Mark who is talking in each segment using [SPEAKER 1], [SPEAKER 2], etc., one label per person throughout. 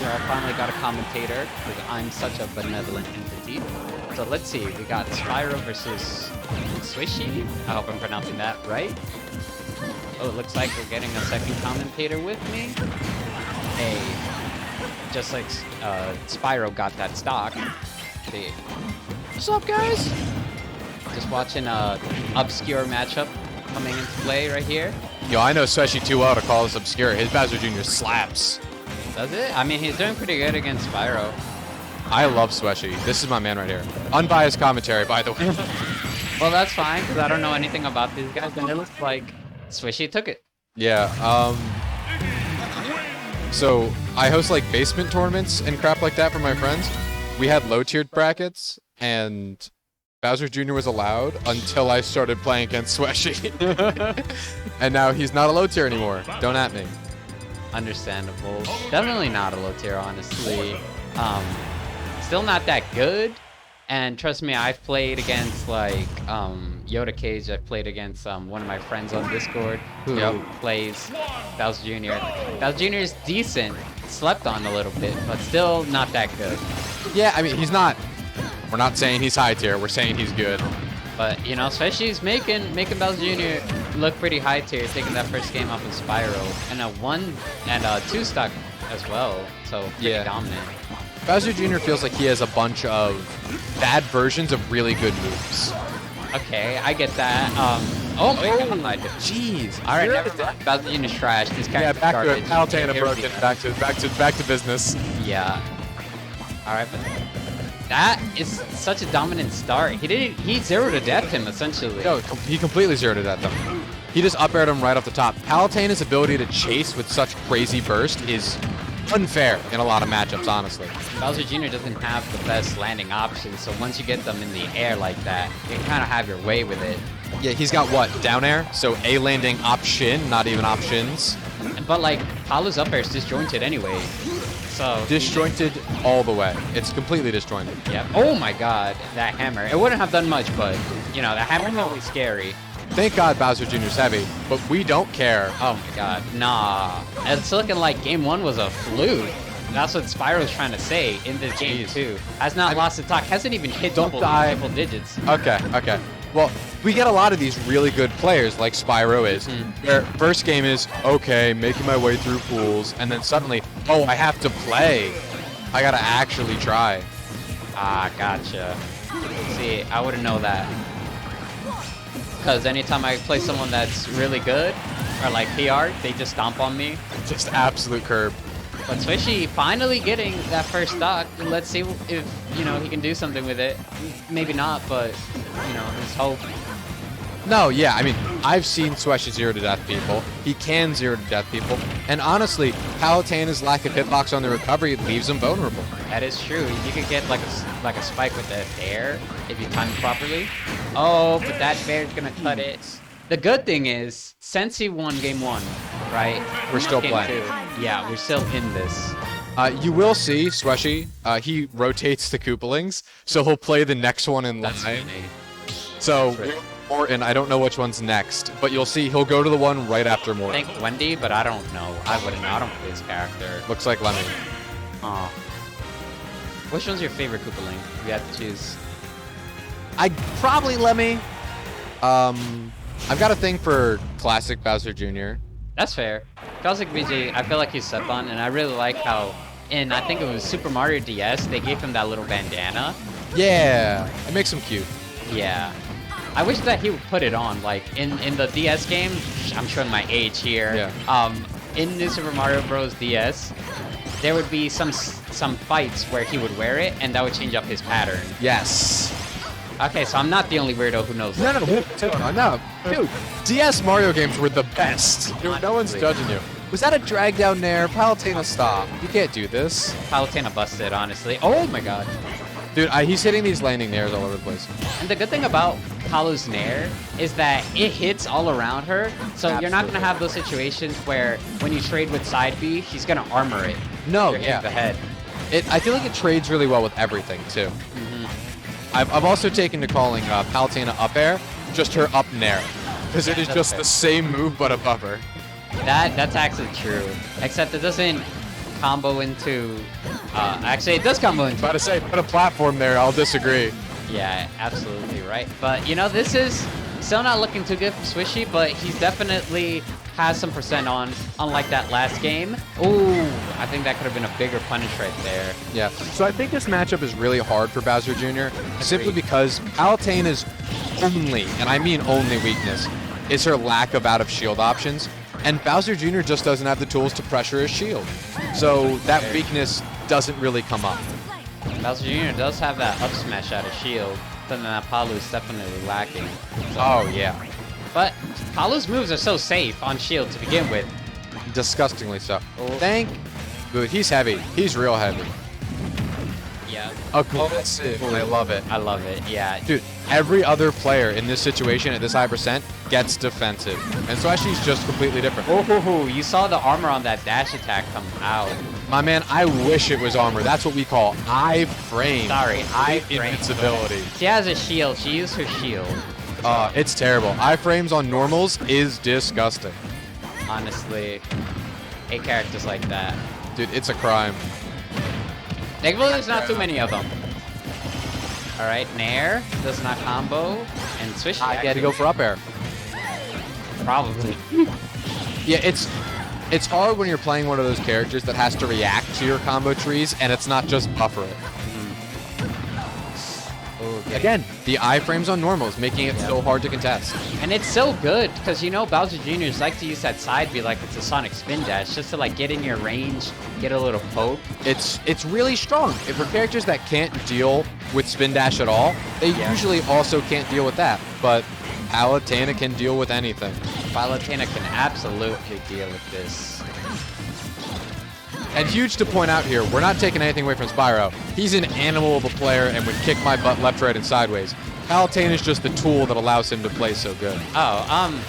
[SPEAKER 1] I finally got a commentator because I'm such a benevolent entity. So let's see, we got Spiro versus Sweshi. I hope I'm pronouncing that right. Oh, it looks like we're getting a second commentator with me. Hey, just like Spiro got that stock. See. What's up, guys? Just watching a obscure matchup coming into play right here.
[SPEAKER 2] Yo, I know Sweshi too well to call this obscure. His Bowser Jr. slaps.
[SPEAKER 1] Does it? I mean, he's doing pretty good against Spiro.
[SPEAKER 2] I love Sweshi. This is my man right here. Unbiased commentary, by the way.
[SPEAKER 1] Well, that's fine, because I don't know anything about these guys, and it looks like Sweshi took it.
[SPEAKER 2] Yeah, so I host like basement tournaments and crap like that for my friends. We had low-tiered brackets, and Bowser Jr. was allowed until I started playing against Sweshi. And now he's not a low tier anymore. Don't at me.
[SPEAKER 1] Understandable. Definitely not a low tier, honestly. Still not that good. And trust me, I've played against like Yoda Cage. I've played against one of my friends on Discord who plays Bowser Jr. Bowser Jr. is decent, slept on a little bit, but still not that good.
[SPEAKER 2] Yeah, I mean, he's not. We're not saying he's high tier. We're saying he's good.
[SPEAKER 1] But you know, Sweshi's making Bowser Jr. look pretty high tier, taking that first game off of Spiro and a 1 and a 2 stock as well. So pretty dominant.
[SPEAKER 2] Bowser Jr. feels like he has a bunch of bad versions of really good moves.
[SPEAKER 1] Okay, I get that. Oh my god, jeez. All right, never mind. Bowser Jr.'s trash. This guy
[SPEAKER 2] back to it. Palutena broken. Back to business.
[SPEAKER 1] Yeah. All right, but that is such a dominant start. He zeroed to death him essentially.
[SPEAKER 2] No, he completely zeroed it at them. He just up aired him right off the top. Palutena's ability to chase with such crazy burst is unfair in a lot of matchups, honestly.
[SPEAKER 1] Bowser Jr. doesn't have the best landing options, so once you get them in the air like that, you can kind of have your way with it.
[SPEAKER 2] Yeah, he's got what? Down air? So A landing option, not even options.
[SPEAKER 1] But like, Palu's up air is disjointed anyway. So
[SPEAKER 2] disjointed all the way. It's completely disjointed.
[SPEAKER 1] Yeah. Oh my god, that hammer. It wouldn't have done much, but you know, that hammer is really scary.
[SPEAKER 2] Thank God Bowser Jr.'s heavy, but we don't care.
[SPEAKER 1] Oh my god, nah. It's looking like game 1 was a fluke. That's what Spiro's trying to say in this game too. Has not lost a talk, hasn't even hit double digits.
[SPEAKER 2] Okay. Well, we get a lot of these really good players like Spiro is. Their first game is, okay, making my way through pools, and then suddenly, oh, I have to play. I gotta actually try.
[SPEAKER 1] Ah, gotcha. See, I wouldn't know that. Because anytime I play someone that's really good, or like PR, they just stomp on me.
[SPEAKER 2] Just absolute curb.
[SPEAKER 1] But Sweshi finally getting that first stock. Let's see if, you know, he can do something with it. Maybe not, but, you know, his hope.
[SPEAKER 2] No, yeah, I mean, I've seen Sweshi 0 to death people. He can 0 to death people. And honestly, Palutena's lack of hitbox on the recovery leaves him vulnerable.
[SPEAKER 1] That is true. You could get like a spike with the air if you time it properly. Oh, but that bear's gonna cut it. The good thing is, since he won game 1, right?
[SPEAKER 2] We're still
[SPEAKER 1] Game
[SPEAKER 2] playing.
[SPEAKER 1] 2, yeah, we're still in this.
[SPEAKER 2] You will see, Sweshi, he rotates the Koopalings, so he'll play the next one in
[SPEAKER 1] That's
[SPEAKER 2] line.
[SPEAKER 1] funny.
[SPEAKER 2] So,
[SPEAKER 1] That's right.
[SPEAKER 2] Morton, I don't know which one's next, but you'll see he'll go to the one right after
[SPEAKER 1] I
[SPEAKER 2] Morton.
[SPEAKER 1] think Wendy, but I don't know. I wouldn't know. I don't play this character.
[SPEAKER 2] Looks like Lemmy.
[SPEAKER 1] Aw. Which one's your favorite Koopaling? If you had to choose.
[SPEAKER 2] Probably Lemmy. I've got a thing for classic Bowser Jr.
[SPEAKER 1] That's fair. Classic BG, I feel like he's slept on, and I really like how in, I think it was Super Mario DS, they gave him that little bandana.
[SPEAKER 2] Yeah, it makes him cute.
[SPEAKER 1] Yeah. I wish that he would put it on, like, in the DS game, I'm showing my age here.
[SPEAKER 2] Yeah.
[SPEAKER 1] In New Super Mario Bros. DS, there would be some fights where he would wear it, and that would change up his pattern.
[SPEAKER 2] Yes.
[SPEAKER 1] Okay, so I'm not the only weirdo who knows
[SPEAKER 2] No,
[SPEAKER 1] that.
[SPEAKER 2] no. Dude, DS Mario games were the best. Dude, no one's judging you. Was that a drag down there? Palutena, stop. You can't do this.
[SPEAKER 1] Palutena busted, honestly. Oh my god.
[SPEAKER 2] Dude, he's hitting these landing nairs all over the place.
[SPEAKER 1] And the good thing about Palu's Nair is that it hits all around her, so you're not going to have those situations where when you trade with side B, he's going to armor it.
[SPEAKER 2] No,
[SPEAKER 1] You're hitting the head.
[SPEAKER 2] I feel like it trades really well with everything, too. I've also taken to calling Palutena up air just her up nair, because it is
[SPEAKER 1] that's
[SPEAKER 2] just
[SPEAKER 1] fair.
[SPEAKER 2] the same move but above her.
[SPEAKER 1] That's actually true, except it doesn't combo into... actually, it does combo into...
[SPEAKER 2] About to say, put a platform there, I'll disagree.
[SPEAKER 1] Yeah, absolutely right. But, you know, this is still not looking too good for Sweshi, but he's definitely has some percent on, unlike that last game. Ooh, I think that could have been a bigger punish right there.
[SPEAKER 2] Yeah, so I think this matchup is really hard for Bowser Jr. simply because Palutena's only, and I mean only weakness, is her lack of out-of-shield options, and Bowser Jr. just doesn't have the tools to pressure his shield. So that weakness doesn't really come up.
[SPEAKER 1] Bowser Jr. does have that up smash out of shield, something that Palu's definitely lacking. So,
[SPEAKER 2] Oh, yeah.
[SPEAKER 1] but Palu's moves are so safe on shield to begin with.
[SPEAKER 2] Disgustingly so.
[SPEAKER 1] Oh.
[SPEAKER 2] Dude, he's heavy. He's real heavy.
[SPEAKER 1] Yeah.
[SPEAKER 2] Aggressive. I love it.
[SPEAKER 1] I love it, yeah.
[SPEAKER 2] Dude, every other player in this situation at this high percent gets defensive. And Sweshi's just completely different.
[SPEAKER 1] Oh, you saw the armor on that dash attack come out.
[SPEAKER 2] My man, I wish it was armor. That's what we call iframe.
[SPEAKER 1] Sorry, iframe.
[SPEAKER 2] Invincibility.
[SPEAKER 1] She has a shield. She used her shield.
[SPEAKER 2] It's terrible. Iframes on normals is disgusting.
[SPEAKER 1] Honestly, hate characters like that.
[SPEAKER 2] Dude, it's a crime.
[SPEAKER 1] Thankfully, there's not too many of them. All right, Nair does not combo, and Swish.
[SPEAKER 2] I had to go for up air.
[SPEAKER 1] Probably.
[SPEAKER 2] Yeah, it's hard when you're playing one of those characters that has to react to your combo trees, and it's not just buffer it. Again, the iframes on normals, making it so hard to contest.
[SPEAKER 1] And it's so good, because you know Bowser Jr.'s like to use that side B like it's a Sonic Spin Dash, just to like get in your range, get a little poke.
[SPEAKER 2] It's really strong. If for characters that can't deal with spin dash at all, they usually also can't deal with that. But Palutena can deal with anything.
[SPEAKER 1] Palutena can absolutely deal with this.
[SPEAKER 2] And huge to point out here, we're not taking anything away from Spiro. He's an animal of a player and would kick my butt left, right, and sideways. Palutena is just the tool that allows him to play so good.
[SPEAKER 1] Oh,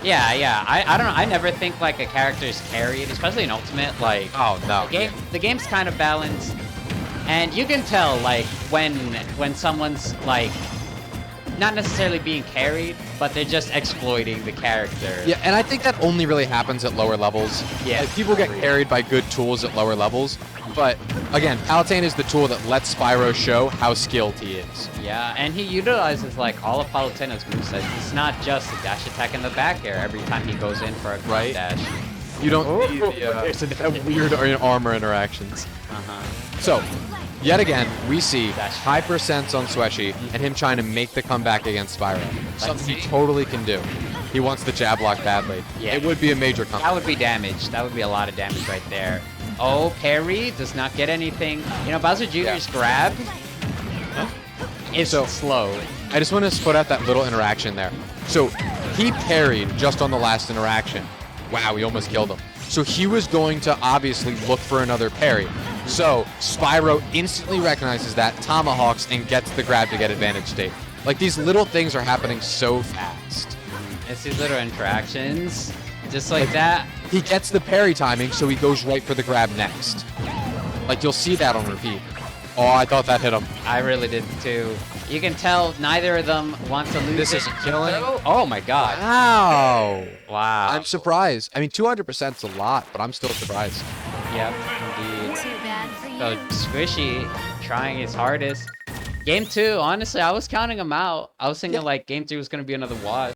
[SPEAKER 1] yeah. I don't know. I never think like a character's carried, especially in Ultimate. Like,
[SPEAKER 2] Oh, no.
[SPEAKER 1] the game's kind of balanced, and you can tell like when someone's like not necessarily being carried, but they're just exploiting the character.
[SPEAKER 2] Yeah, and I think that only really happens at lower levels.
[SPEAKER 1] Yeah.
[SPEAKER 2] Like, people get carried by good tools at lower levels. But, again, Palutena is the tool that lets Spyro show how skilled he is.
[SPEAKER 1] Yeah, and he utilizes like all of Palutena's moveset. It's not just a dash attack in the back air every time he goes in for a
[SPEAKER 2] Right.
[SPEAKER 1] dash.
[SPEAKER 2] You don't see the weird armor interactions.
[SPEAKER 1] Uh-huh.
[SPEAKER 2] So, yet again, we see
[SPEAKER 1] Dash.
[SPEAKER 2] high percents on Sweshi and him trying to make the comeback against Spyro. Something he totally can do. He wants the jab lock badly.
[SPEAKER 1] Yeah.
[SPEAKER 2] It would be a major
[SPEAKER 1] That
[SPEAKER 2] combo.
[SPEAKER 1] would be damage. That would be a lot of damage right there. Oh, parry does not get anything. You know, Bowser Jr.'s grab is
[SPEAKER 2] So-
[SPEAKER 1] slow.
[SPEAKER 2] I just want to put out that little interaction there. So he parried just on the last interaction. Wow, we almost killed him. So he was going to obviously look for another parry. So Spyro instantly recognizes that, tomahawks, and gets the grab to get advantage state. Like, these little things are happening so fast.
[SPEAKER 1] It's these little interactions. Just like that.
[SPEAKER 2] He gets the parry timing, so he goes right for the grab next. Like, you'll see that on repeat. Oh, I thought that hit him.
[SPEAKER 1] I really did too. You can tell neither of them wants to lose
[SPEAKER 2] This
[SPEAKER 1] it.
[SPEAKER 2] isn't killing.
[SPEAKER 1] Oh my god.
[SPEAKER 2] Wow.
[SPEAKER 1] Wow.
[SPEAKER 2] I'm surprised. I mean, 200% is a lot, but I'm still surprised.
[SPEAKER 1] Yep, indeed.
[SPEAKER 3] Too bad for you.
[SPEAKER 1] So Sweshi trying his hardest. Game 2, honestly, I was counting him out. I was thinking
[SPEAKER 2] Yeah.
[SPEAKER 1] like Game 2 was going to be another wash.